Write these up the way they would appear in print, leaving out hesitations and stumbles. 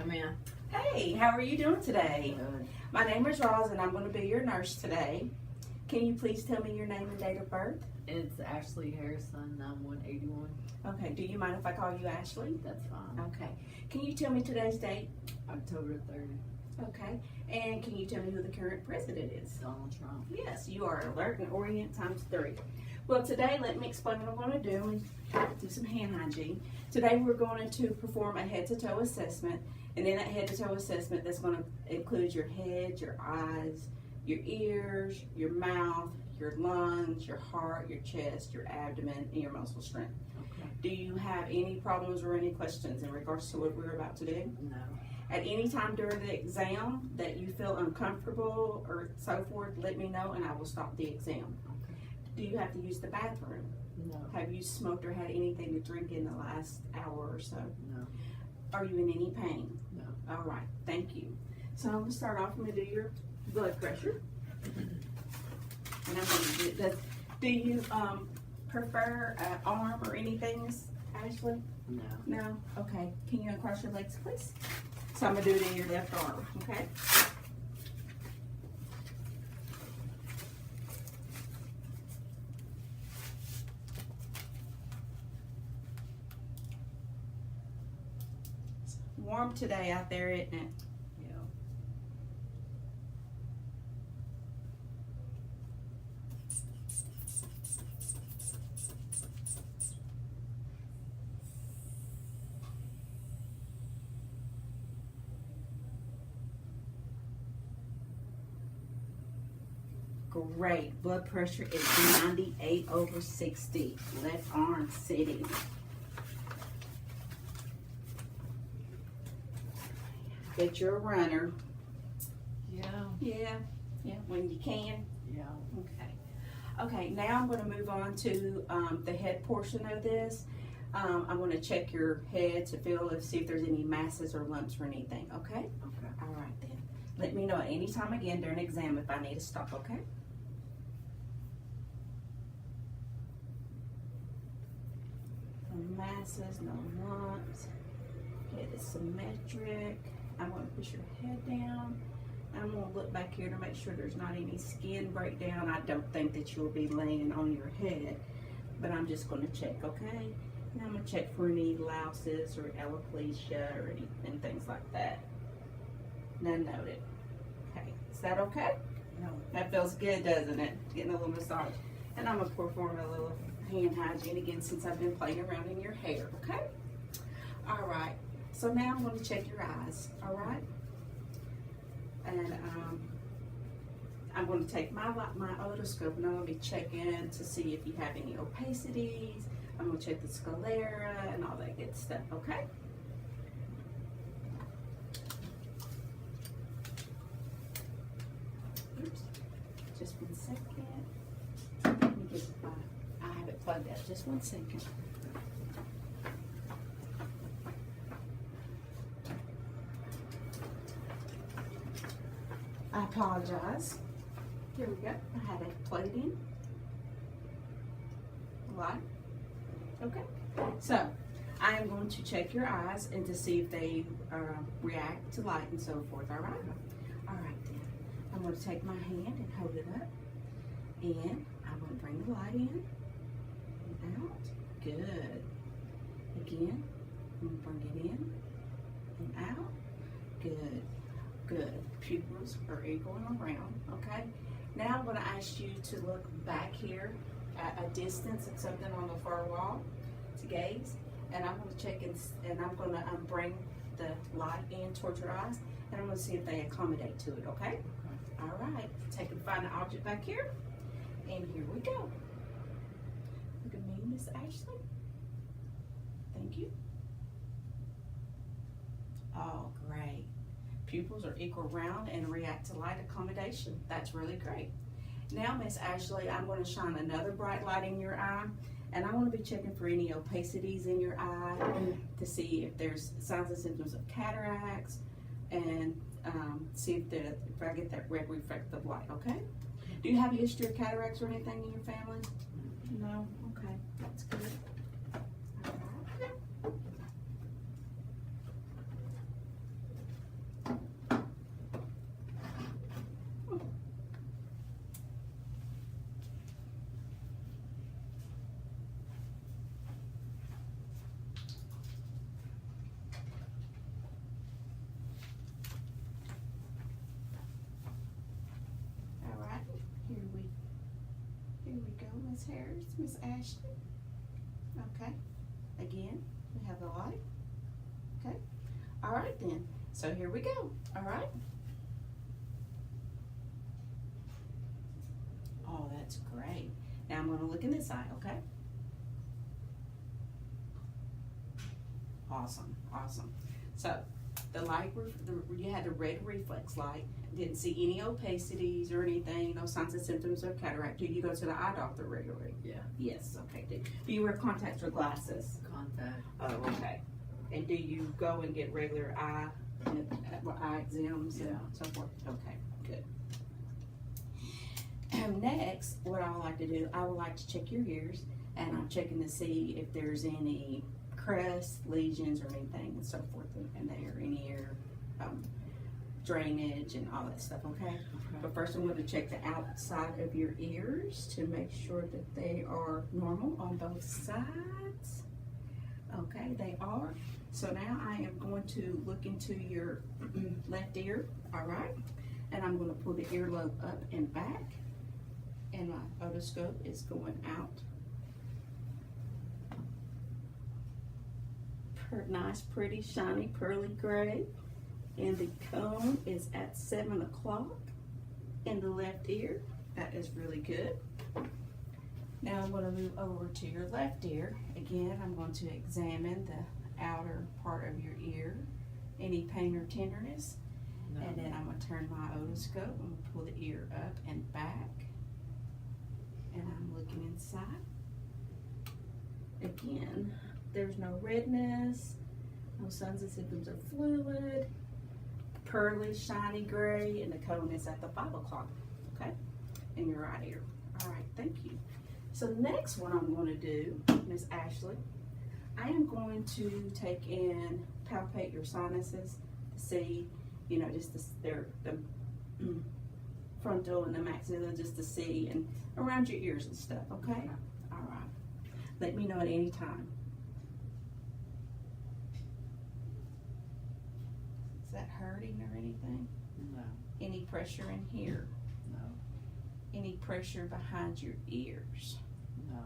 Come in. Hey, how are you doing today? Good. My name is Roz and I'm going to be your nurse today. Can you please tell me your name and date of birth? It's Ashley Harrison, 9181. Okay, do you mind if I call you Ashley? That's fine. Okay. Can you tell me today's date? October 30th. Okay. And can you tell me who the current president is? Donald Trump. Yes, you are alert and orient times 3. Well, today, let me explain what I'm going to do and do some hand hygiene. Today, we're going to perform a head-to-toe assessment. And in that head-to-toe assessment, that's going to include your head, your eyes, your ears, your mouth, your lungs, your heart, your chest, your abdomen, and your muscle strength. Okay. Do you have any problems or any questions in regards to what we're about to do? No. At any time during the exam that you feel uncomfortable or so forth, let me know and I will stop the exam. Okay. Do you have to use the bathroom? No. Have you smoked or had anything to drink in the last hour or so? No. Are you in any pain? No. All right, thank you. So I'm gonna start off, I'm gonna do your blood pressure. And I'm gonna do this. Do you prefer arm or anything, Miss Ashley? No. No? Okay. Can you uncross your legs, please? So I'm gonna do it in your left arm, okay? It's warm today out there, isn't it? Yeah. Great. Blood pressure is 98/60. Left arm sitting. Bet you're a runner. Yeah. Yeah. Yeah. When you can. Yeah. Okay. Okay. Now I'm going to move on to the head portion of this. I'm going to check your head to see if there's any masses or lumps or anything. Okay. Okay. All right then. Let me know at any time again during exam if I need to stop. Okay. No masses, no lumps. Head is symmetric. I'm going to push your head down. I'm going to look back here to make sure there's not any skin breakdown. I don't think that you'll be laying on your head, but I'm just going to check, okay? And I'm going to check for any louses or alopecia or anything, things like that. None noted. Okay, is that okay? No. That feels good, doesn't it? Getting a little massage. And I'm going to perform a little hand hygiene again since I've been playing around in your hair, okay? All right, so now I'm going to check your eyes, all right? And I'm going to take my otoscope and I'm going to be checking to see if you have any opacities. I'm going to check the sclera and all that good stuff, okay? Oops, just 1 second. Let me get I have it plugged out, just 1 second. I apologize. Here we go. I had it plugged in. Light. Okay. So, I am going to check your eyes and to see if they react to light and so forth. All right? All right then. I'm going to take my hand and hold it up. And I'm going to bring the light in and out. Good. Again. I'm going to bring it in and out. Good. Good. Pupils are equal and around, okay? Now I'm going to ask you to look back here at a distance at something on the far wall to gaze. And I'm going to check and I'm going to bring the light in towards your eyes and I'm going to see if they accommodate to it, okay? All right. Take and find the object back here. And here we go. Look at me, Miss Ashley. Thank you. Oh, great. Pupils are equal round and react to light accommodation. That's really great. Now, Miss Ashley, I'm going to shine another bright light in your eye, and I want to be checking for any opacities in your eye to see if there's signs and symptoms of cataracts, and see if I get that red reflective light. Okay? Do you have a history of cataracts or anything in your family? No. Okay, that's good. All right. Miss Harris, Miss Ashley. Okay. Again, we have the light. Okay. All right then. So here we go. All right. Oh, that's great. Now I'm going to look in this eye, okay? Awesome, awesome. So the light, you had the red reflex light. Didn't see any opacities or anything. No signs and symptoms of cataract. Do you go to the eye doctor regularly? Yeah. Yes. Okay. Do you wear contacts or glasses? Contact. Oh, okay. And do you go and get regular eye exams and so forth? Okay, good. Next, what I would like to do, I would like to check your ears, and I'm checking to see if there's any crests, lesions, or anything and so forth in there, any ear drainage and all that stuff, okay? But first I'm going to check the outside of your ears to make sure that they are normal on both sides. Okay, they are. So now I am going to look into your left ear, all right? And I'm going to pull the earlobe up and back. And my otoscope is going out. Nice, pretty, shiny, pearly gray. And the cone is at 7 o'clock in the left ear. That is really good. Now I'm going to move over to your left ear. Again, I'm going to examine the outer part of your ear. Any pain or tenderness. No. And then I'm going to turn my otoscope. I'm going to pull the ear up and back. And I'm looking inside. Again, there's no redness, no signs and symptoms of fluid, pearly, shiny gray, and the cone is at the 5 o'clock, okay, in your right ear. All right, thank you. So the next one I'm going to do, Miss Ashley, I am going to take and palpate your sinuses to see, you know, just the frontal and the maxilla, just to see, and around your ears and stuff, okay? All right. Let me know at any time. Is that hurting or anything? No. Any pressure in here? No. Any pressure behind your ears? No.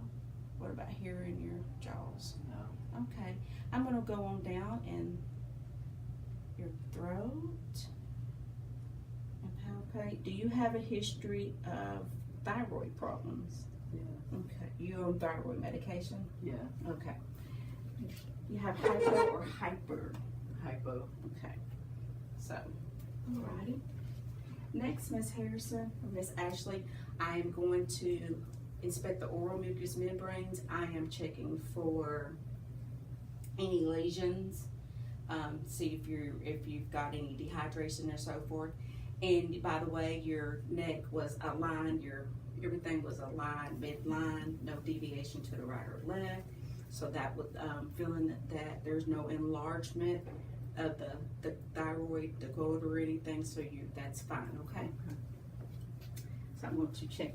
What about here in your jaws? No. Okay. I'm going to go on down in your throat and palpate. Do you have a history of thyroid problems? Yeah. Okay. You on thyroid medication? Yeah. Okay. You have hypo or hyper? Hypo. Okay. So, alrighty. Next, Miss Harrison, or Miss Ashley, I am going to inspect the oral mucous membranes. I am checking for any lesions, see if you've got any dehydration or so forth. And by the way, your neck was aligned, everything was aligned, midline, no deviation to the right or left. So that would feeling that there's no enlargement of the thyroid, the goiter or anything, so that's fine, okay? So I'm going to check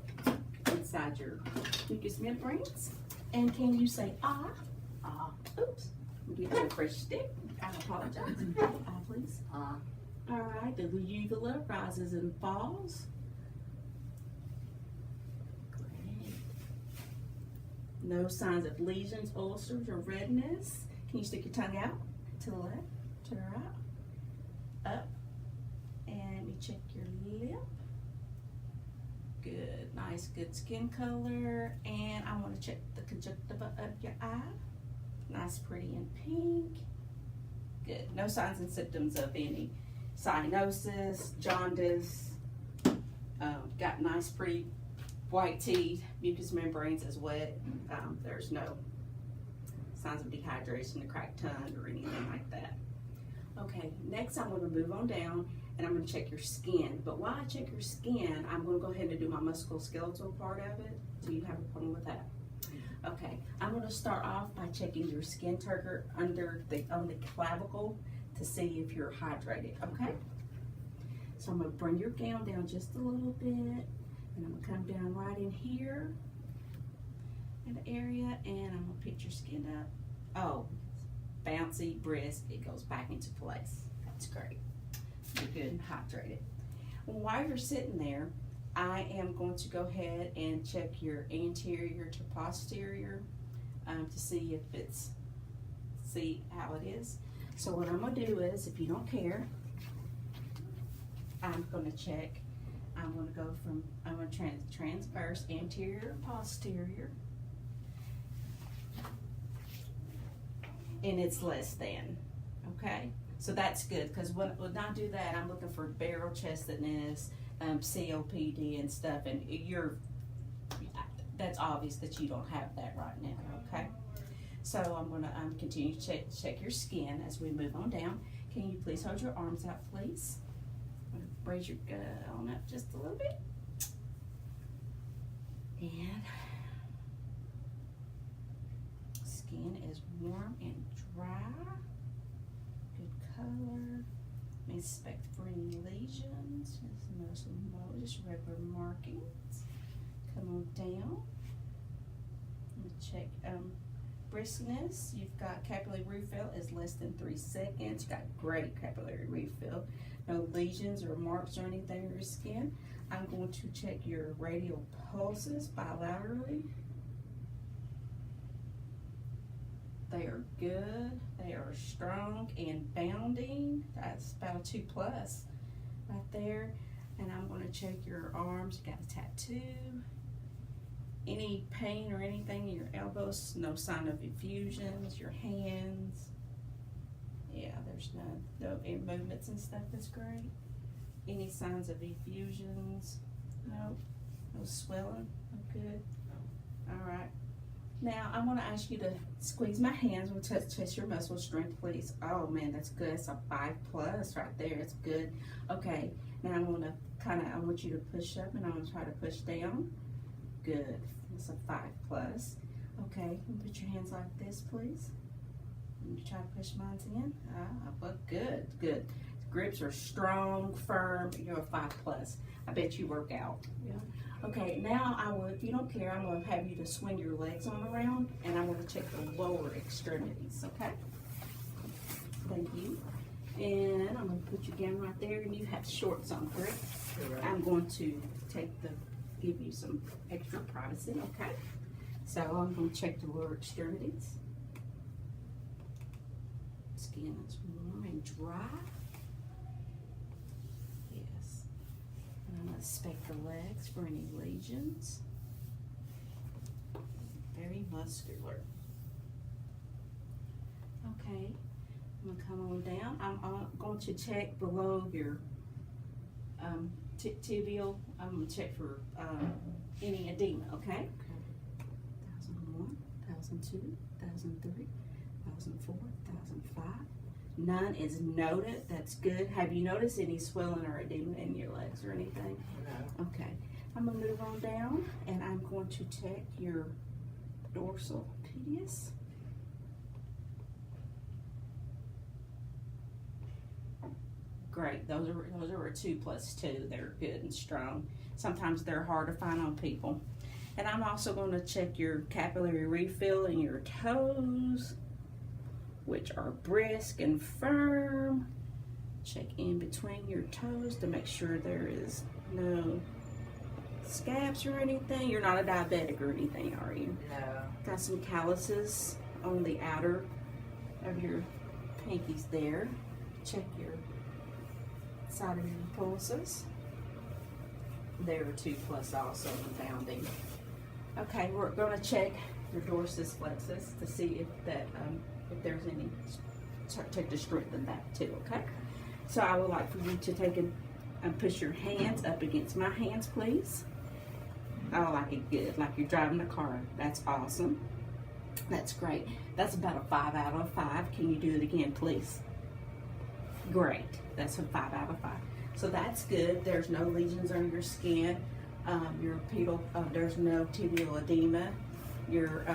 inside your mucous membranes. And can you say ah? Ah. Oops. Give you a fresh stick. I apologize. Ah, please. Ah. All right. The uvula rises and falls. Great. No signs of lesions, ulcers, or redness. Can you stick your tongue out to the left, to the right, up, and let me check your lip. Good, nice, good skin color. And I want to check the conjunctiva of your eye. Nice, pretty, and pink. Good. No signs and symptoms of any cyanosis, jaundice. Got nice, pretty white teeth. Mucous membranes is wet. There's no signs of dehydration, a cracked tongue, or anything like that. Okay, next I'm going to move on down and I'm going to check your skin. But while I check your skin, I'm going to go ahead and do my musculoskeletal part of it. Do you have a problem with that? Okay, I'm going to start off by checking your skin turgor on the clavicle to see if you're hydrated, okay? So I'm going to bring your gown down just a little bit, and I'm going to come down right in here in the area, and I'm going to pick your skin up. Oh, bouncy, brisk, it goes back into place. That's great. You're good and hydrated. While you're sitting there, I am going to go ahead and check your anterior to posterior to see how it is. So what I'm gonna do is, if you don't care, I'm gonna check. I'm gonna transverse anterior, posterior, and it's less than. Okay, so that's good, because when I do that, I'm looking for barrel chestedness, COPD and stuff, and that's obvious that you don't have that right now. Okay, so I'm gonna continue to check your skin as we move on down. Can you please hold your arms out, please? I'm gonna raise your on up just a little bit, and skin is warm and dry. Good color. May inspect for any lesions. Just regular markings. Come on down. Check briskness. You've got capillary refill is less than 3 seconds. You've got great capillary refill. No lesions or marks or anything on your skin. I'm going to check your radial pulses bilaterally. They are good. They are strong and bounding. That's about a 2+ right there. And I'm going to check your arms. You got a tattoo. Any pain or anything in your elbows? No sign of effusions. Your hands? Yeah, there's no air movements and stuff. That's great. Any signs of effusions? No. No swelling? Oh, good. All right. Now, I'm going to ask you to squeeze my hands. We'll test your muscle strength, please. Oh, man, that's good. It's a 5+ right there. It's good. Okay. Now, I'm going to I want you to push up, and I'm going to try to push down. Good. It's a 5+. Okay. Put your hands like this, please. And you try to push mine in. But good. Good. Grips are strong, firm. You're a 5+. I bet you work out. Yeah. Okay, now if you don't care, I'm going to have you to swing your legs on around, and I'm going to check the lower extremities, okay? Thank you. And I'm going to put you down right there, and you have shorts on, correct? Correct. I'm going to give you some extra privacy, okay? So I'm going to check the lower extremities. Skin is warm and dry. I'm going to inspect the legs for any lesions. Very muscular. Okay, I'm going to come on down. I'm going to check below your tibial. I'm going to check for any edema, okay? 1001, 1002, 1003, 1004, 1005. None is noted. That's good. Have you noticed any swelling or edema in your legs or anything? No. Okay. I'm going to move on down, and I'm going to check your dorsal pedius. Great. Those are a 2+2. They're good and strong. Sometimes they're hard to find on people. And I'm also going to check your capillary refill in your toes, which are brisk and firm. Check in between your toes to make sure there is no scabs or anything. You're not a diabetic or anything, are you? No. Got some calluses on the outer of your pinkies there. Check your side of your pulses. They're a 2+ also and bounding. Okay, we're going to check your dorsus flexus to see if there's any, check to strengthen that too, okay? So I would like for you to take and push your hands up against my hands, please. Oh, like it good, like you're driving a car. That's awesome. That's great. That's about a 5 out of 5. Can you do it again, please? Great. That's a 5 out of 5. So that's good. There's no lesions on your skin. Your pedal, there's no tibial edema. Your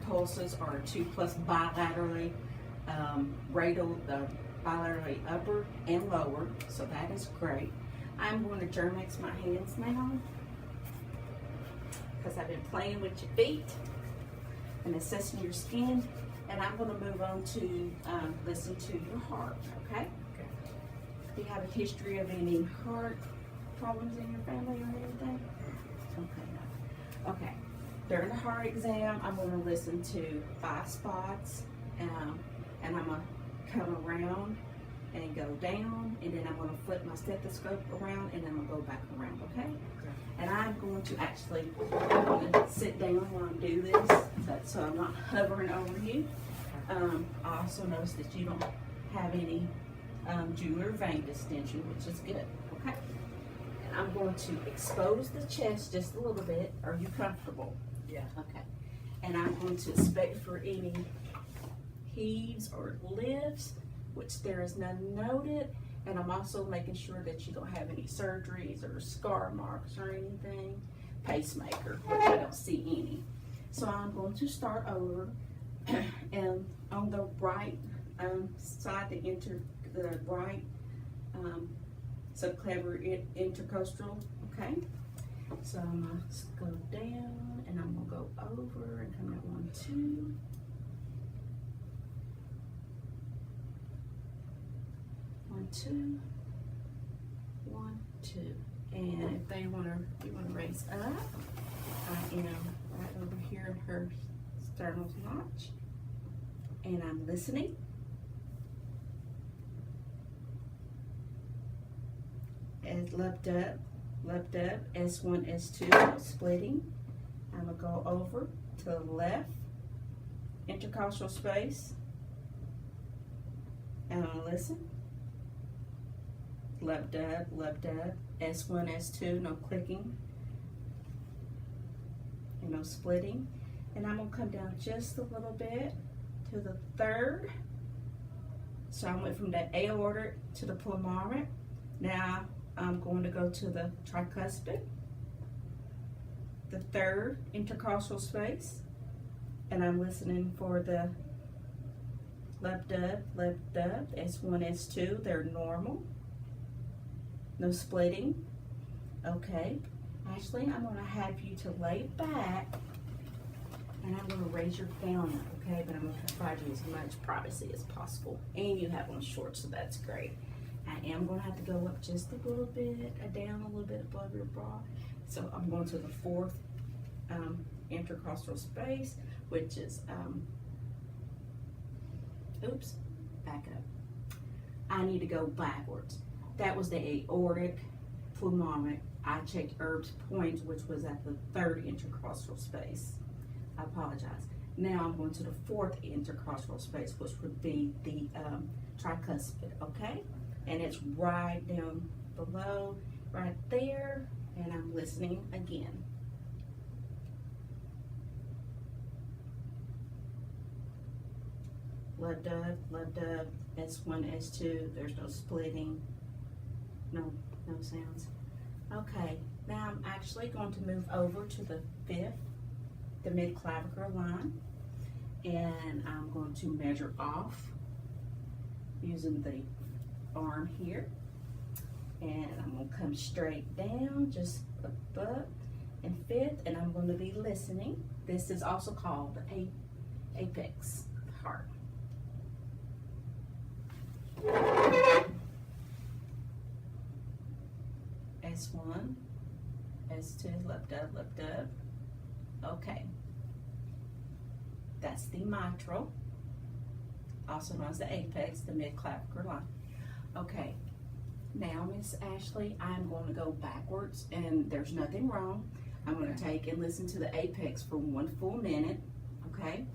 pulses are 2+ bilaterally, radial, bilaterally upper and lower. So that is great. I'm going to germex my hands now because I've been playing with your feet and assessing your skin. And I'm going to move on to listen to your heart, okay? Do you have a history of any heart problems in your family or anything? Okay, no. Okay. During the heart exam, I'm going to listen to 5 spots, and I'm going to come around and go down, and then I'm going to flip my stethoscope around, and then I'm going to go back around, okay? And I'm going to actually sit down while I do this, so I'm not hovering over you. I also notice that you don't have any jugular vein distension, which is good, okay? And I'm going to expose the chest just a little bit. Are you comfortable? Yeah. Okay. And I'm going to inspect for any heaves or lifts, which there is none noted. And I'm also making sure that you don't have any surgeries or scar marks or anything. Pacemaker, which I don't see any. So I'm going to start over, and on the right side, the right subclavian intercostal, okay? So I'm going to go down, and I'm going to go over and come at 1, 2. 1, 2. 1, 2. And if you want to raise up, I am right over here in her sternal notch, and I'm listening. And left up, S1, S2, splitting. I'm gonna go over to the left, intercostal space, and I'm gonna listen. Left up, S1, S2, no clicking, and no splitting. And I'm gonna come down just a little bit to the third. So I went from the aortic to the pulmonary. Now I'm going to go to the tricuspid, the third intercostal space, and I'm listening for the left up, S1, S2, they're normal. No splitting. Okay. Ashley, I'm going to have you to lay back, and I'm going to raise your gown up, okay? But I'm going to provide you as much privacy as possible. And you have on shorts, so that's great. I am going to have to go up just a little bit, down a little bit above your bra. So I'm going to the fourth intercostal space, which is, oops, back up. I need to go backwards. That was the aortic pulmonary. I checked Herb's point, which was at the third intercostal space. I apologize. Now I'm going to the fourth intercostal space, which would be the tricuspid, okay? And it's right down below, right there, and I'm listening again. Left up, S1, S2, there's no splitting, no sounds. Okay, now I'm actually going to move over to the fifth, the mid-clavicular line, and I'm going to measure off using the arm here, and I'm going to come straight down, just above and fifth, and I'm going to be listening. This is also called the apex heart. S1, S2, left up. Okay. That's the mitral, also known as the apex, the mid-clavicular line. Okay. Now, Miss Ashley, I'm going to go backwards, and there's nothing wrong. I'm going to take and listen to the apex for 1 full minute, okay?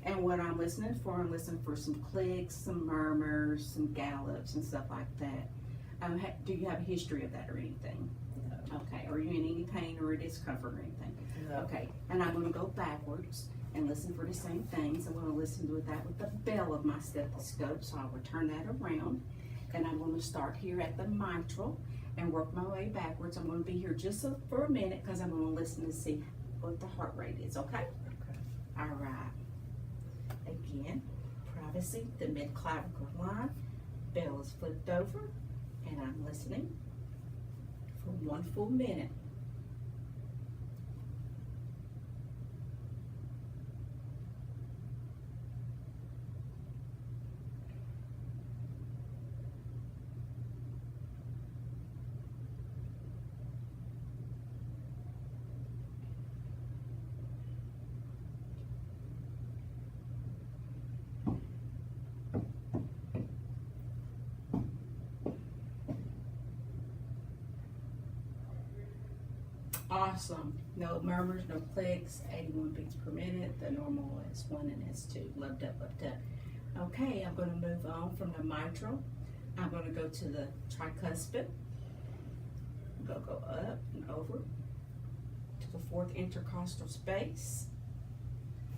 And what I'm listening for some clicks, some murmurs, some gallops, and stuff like that. Do you have a history of that or anything? No. Okay. Are you in any pain or discomfort or anything? No. Okay. And I'm going to go backwards and listen for the same things. I'm going to listen to that with the bell of my stethoscope, so I'll return that around. And I'm going to start here at the mitral and work my way backwards. I'm going to be here just for a minute because I'm going to listen to see what the heart rate is, okay? Okay. All right. Again, privacy, the mid-clavicular line. Bell is flipped over, and I'm listening for 1 full minute. Awesome. No murmurs, no clicks, 81 beats per minute. The normal is 1 and S2. Loved up, loved up. Okay, I'm going to move on from the mitral. I'm going to go to the tricuspid. Go up and over to the 4th intercostal space.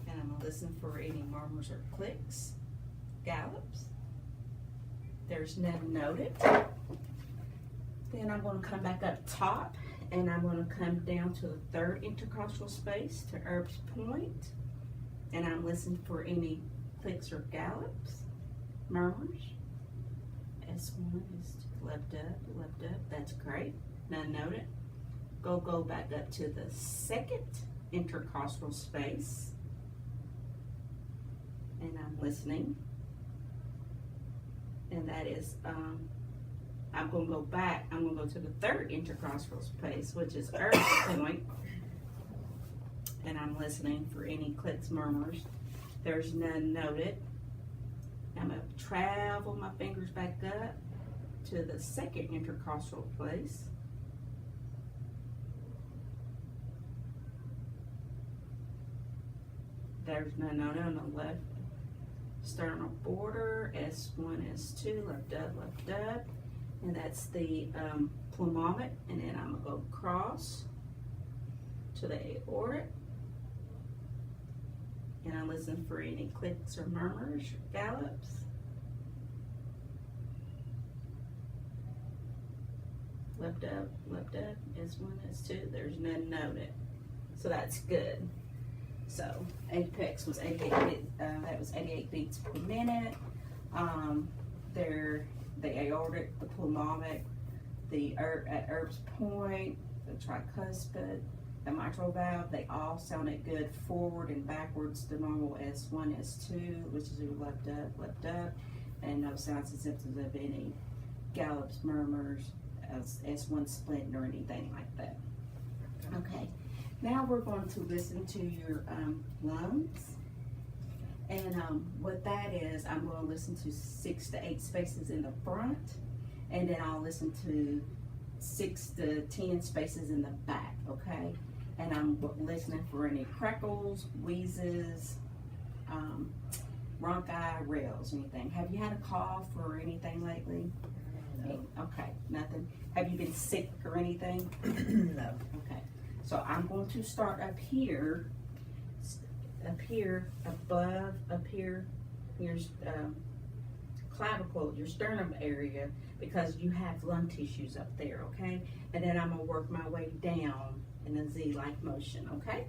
And I'm going to listen for any murmurs or clicks, gallops. There's none noted. Then I'm going to come back up top, and I'm going to come down to the 3rd intercostal space to Erb's point, and I'm listening for any clicks or gallops, murmurs. S1 is left up, that's great, none noted. Go back up to the 2nd intercostal space, and I'm listening, and that is, I'm going to go back, I'm going to go to the 3rd intercostal space, which is Erb's point, and I'm listening for any clicks, murmurs. There's none noted. I'm going to travel my fingers back up to the 2nd intercostal place. There's none noted on the left sternal border, S1, S2, left up. And that's the plumomet, and then I'm gonna go across to the aortic, and I listen for any clicks or murmurs, gallops. Left up, S1, S2, there's none noted. So that's good. So apex was 88, that was 88 beats per minute. The aortic, the pulmonic, at Erb's point, the tricuspid, the mitral valve, they all sounded good forward and backwards. The normal S1, S2, which is left up, and no signs and symptoms of any gallops, murmurs, S1 splitting or anything like that. Okay, now we're going to listen to your lungs. And what that is, I'm going to listen to 6 to 8 spaces in the front, and then I'll listen to 6 to 10 spaces in the back, okay? And I'm listening for any crackles, wheezes, bronchi, rails, anything. Have you had a cough or anything lately? No. Okay, nothing. Have you been sick or anything? No. Okay, so I'm going to start up here, your clavicle, your sternum area, because you have lung tissues up there, okay? And then I'm gonna work my way down in a Z-like motion, okay?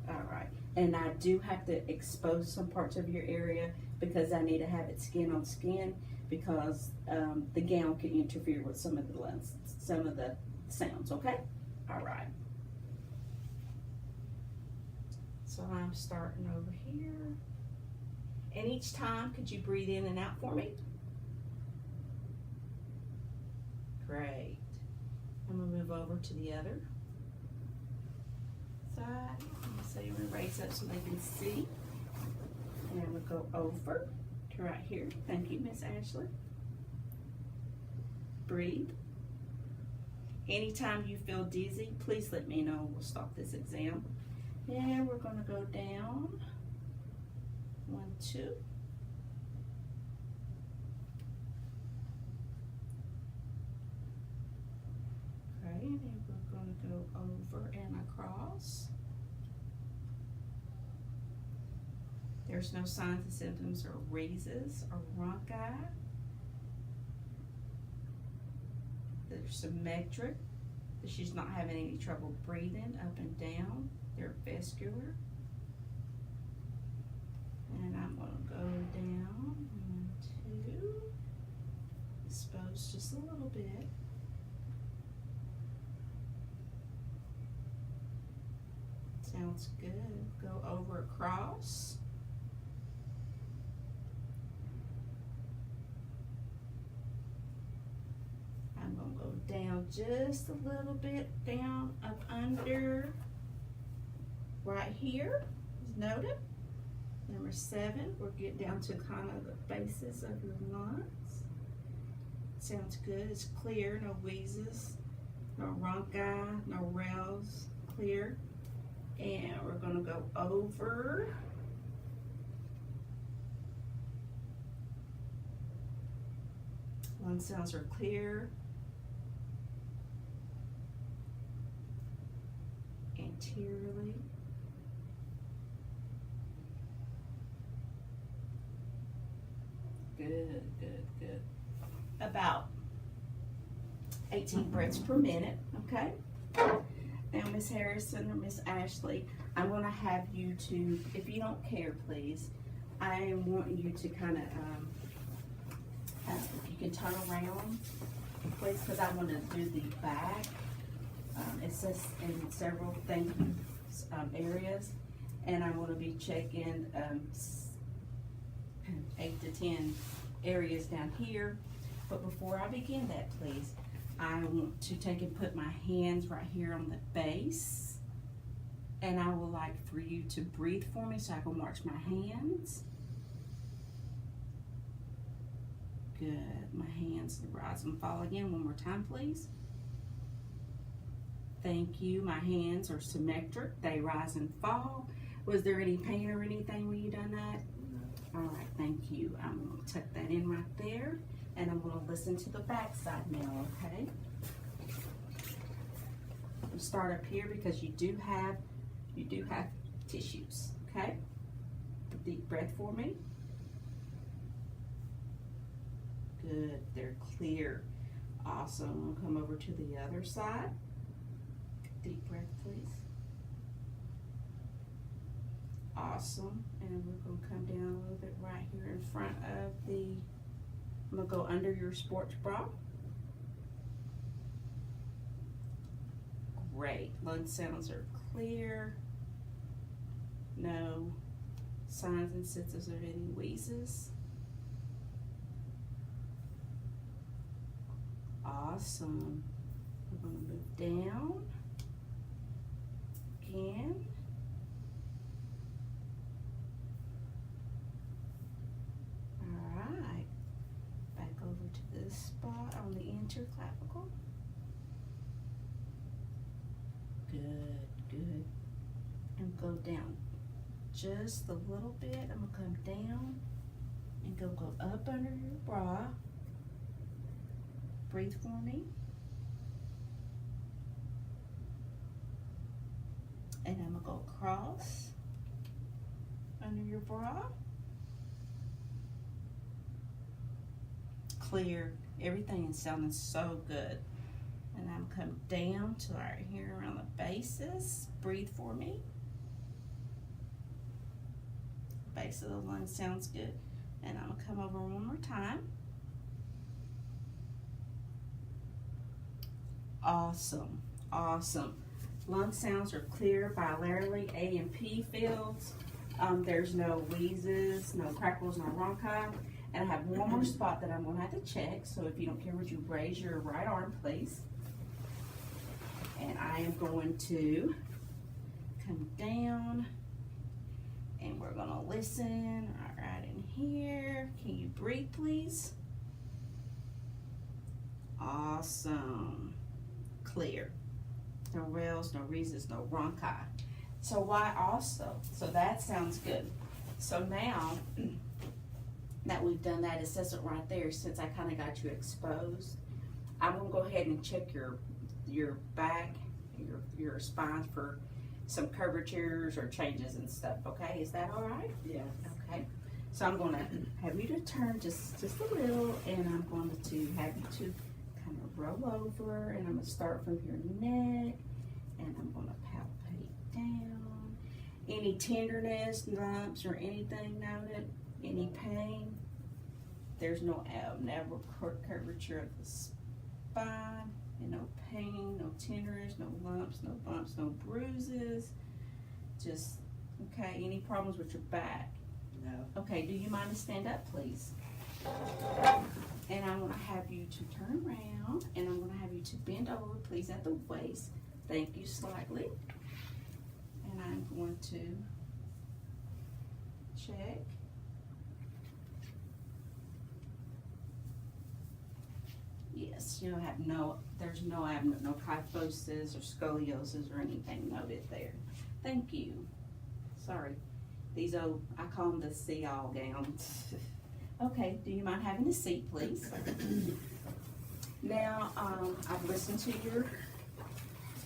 All right, and I do have to expose some parts of your area because I need to have it skin on skin, because the gown can interfere with some of the sounds, okay? All right. So I'm starting over here. And each time, could you breathe in and out for me? Great. I'm gonna move over to the other side. So you're gonna raise up so they can see. And I'm gonna go over to right here. Thank you, Miss Ashley. Breathe. Anytime you feel dizzy, please let me know. We'll stop this exam. And we're going to go down. 1, 2. Okay, and then we're going to go over and across. There's no signs and symptoms or wheezes or bronchi. They're symmetric. She's not having any trouble breathing up and down. They're vascular. And I'm going to go down. 1, 2. Expose just a little bit. Sounds good. Go over across. I'm going to go down just a little bit, down up under. Right here is noted. Number 7, we're getting down to kind of the bases of your lungs. Sounds good, it's clear, no wheezes, no bronchi, no rails, clear. And we're gonna go over. Lung sounds are clear. Anteriorly. Good, good, good. About 18 breaths per minute, okay? Now, Miss Harrison or Miss Ashley, I'm gonna have you to, if you don't care, please, I am wanting you to kind of, if you can turn around, please, because I want to do the back. It says in several areas, and I want to be checking 8 to 10 areas down here. But before I begin that, please, I want to take and put my hands right here on the base, and I would like for you to breathe for me so I can watch my hands. Good. My hands rise and fall again. One more time, please. Thank you. My hands are symmetric. They rise and fall. Was there any pain or anything when you done that? No. All right. Thank you. I'm going to tuck that in right there, and I'm going to listen to the back side now, okay? We'll start up here because you do have tissues, okay? Deep breath for me. Good, they're clear. Awesome. We'll come over to the other side. Deep breath, please. Awesome. And we're going to come down a little bit right here in front of the, I'm going to go under your sports bra. Great. Lung sounds are clear. No signs and symptoms of any wheezes. Awesome. We're going to move down again. All right. Back over to this spot on the interclavicle. Good, good. And go down just a little bit. I'm going to come down and go up under your bra. Breathe for me. And I'm gonna go across under your bra. Clear. Everything is sounding so good. And I'm come down to right here around the bases. Breathe for me. Base of the lung sounds good. And I'm gonna come over one more time. Awesome, awesome. Lung sounds are clear bilaterally, A and P fields. There's no wheezes, no crackles, no rhonchi. And I have one more spot that I'm gonna have to check. So if you don't care, would you raise your right arm, please? And I am going to come down and we're gonna listen right in here. Can you breathe, please? Awesome. Clear. No rails, no reasons, no rhonchi. So why also? So that sounds good. So now that we've done that assessment right there, since I kind of got you exposed, I'm gonna go ahead and check your back, your spine for some curvatures or changes and stuff. Okay, is that all right? Yes. Okay. So I'm gonna have you to turn just a little, and I'm going to have you to kind of roll over, and I'm going to start from your neck, and I'm going to palpate down. Any tenderness, lumps, or anything noted? Any pain? There's no abnormal curvature of the spine, and no pain, no tenderness, no lumps, no bumps, no bruises. Just, okay, any problems with your back? No. Okay, do you mind to stand up, please? And I'm going to have you to turn around, and I'm going to have you to bend over, please, at the waist. Thank you slightly. And I'm going to check. Yes, Yes, you have there's no kyphosis or scoliosis or anything noted there. Thank you. Sorry. These old, I call them the see-all gowns. Okay, do you mind having a seat, please? Now, I've listened to your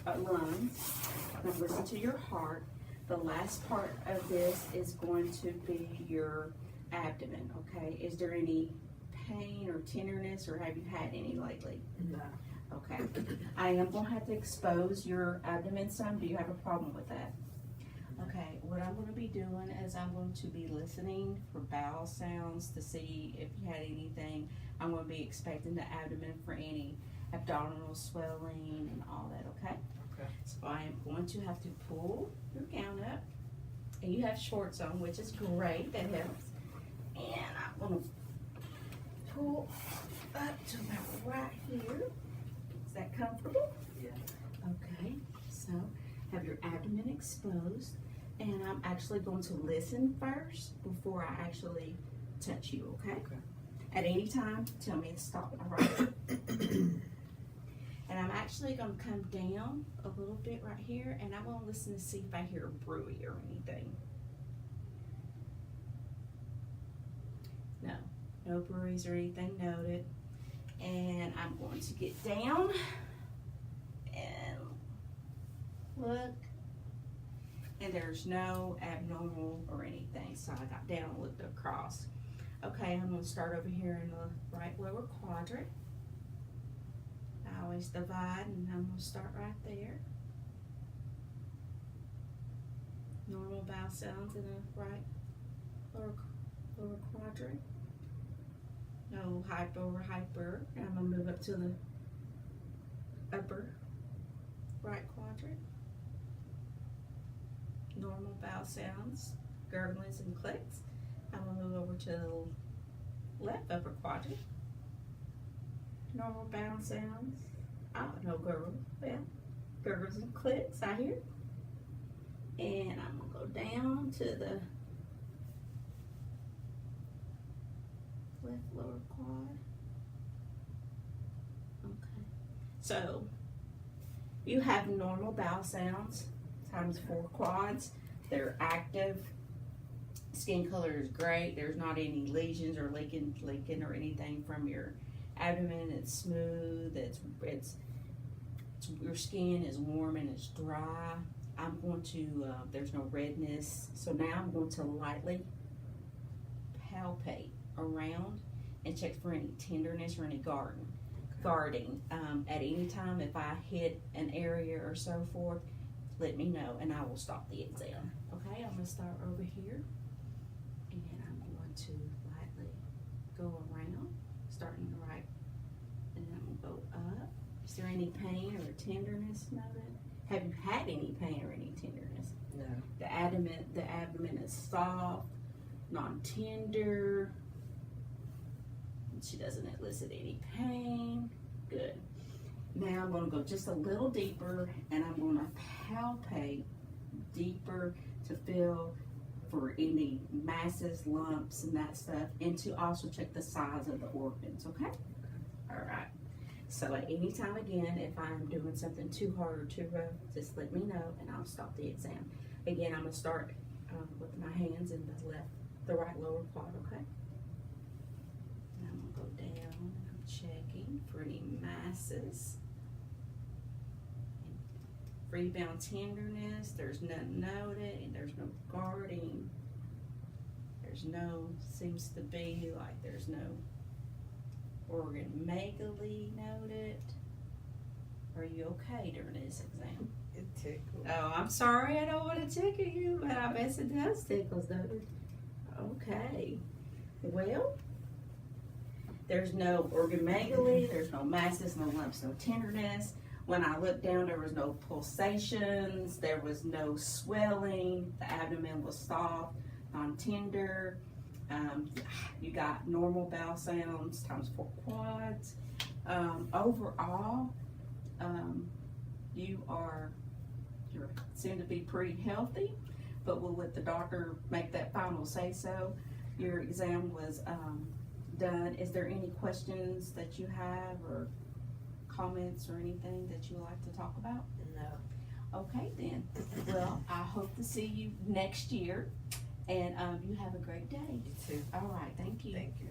lungs. I've listened to your heart. The last part of this is going to be your abdomen, okay? Is there any pain or tenderness, or have you had any lately? No. Okay. I am going to have to expose your abdomen some. Do you have a problem with that? Okay, what I'm going to be doing is I'm going to be listening for bowel sounds to see if you had anything. I'm going to be expecting the abdomen for any abdominal swelling and all that, okay? Okay. So I am going to have to pull your gown up. And you have shorts on, which is great. That helps. And I'm going to pull up to about right here. Is that comfortable? Yeah. Okay, so have your abdomen exposed, and I'm actually going to listen first before I actually touch you, okay? Okay. At any time, tell me to stop, all right? And I'm actually going to come down a little bit right here, and I want to listen to see if I hear a bruit or anything. No, no bruise or anything noted. And I'm going to get down and look, and there's no abnormal or anything. So I got down and looked across. Okay, I'm going to start over here in the right lower quadrant. I always divide, and I'm going to start right there. Normal bowel sounds in the right lower quadrant. No hypo or hyper. I'm going to move up to the upper right quadrant. Normal bowel sounds, gurglings and clicks. I'm going to move over to the left upper quadrant. Normal bowel sounds. Oh, no gurgle. Yeah. Gurgles and clicks, I hear. And I'm going to go down to the left lower quad. Okay. So, you have normal bowel sounds times 4 quads. They're active. Skin color is great. There's not any lesions or leaking or anything from your abdomen. It's smooth. It's your skin is warm and it's dry. I'm going to, there's no redness. So now I'm going to lightly palpate around and check for any tenderness or any guarding. At any time, if I hit an area or so forth, let me know and I will stop the exam. Okay, I'm going to start over here and I'm going to lightly go around, starting the right, and then I'm going to go up. Is there any pain or tenderness noted? Have you had any pain or any tenderness? No. The abdomen is soft, non-tender. She doesn't elicit any pain. Good. Now I'm going to go just a little deeper, and I'm going to palpate deeper to feel for any masses, lumps, and that stuff, and to also check the size of the organs, okay? All right. So at any time, again, if I'm doing something too hard or too rough, just let me know, and I'll stop the exam. Again, I'm going to start with my hands in the right lower quad, okay? And I'm going to go down, and I'm checking for any masses. Rebound tenderness, there's none noted, and there's no guarding. Seems to be like there's no organomegaly noted. Are you okay during this exam? It tickled. Oh, I'm sorry, I don't want to tickle you, but I guess it does tickle, doesn't it? Okay. Well, there's no organomegaly, there's no masses, no lumps, no tenderness. When I looked down, there was no pulsations, there was no swelling, the abdomen was soft, non-tender. You got normal bowel sounds times 4 quads. Overall, you seem to be pretty healthy, but we'll let the doctor make that final say so. Your exam was done. Is there any questions that you have or comments or anything that you would like to talk about? No. Okay then. Well, I hope to see you next year, and you have a great day. You too. All right, thank you. Thank you.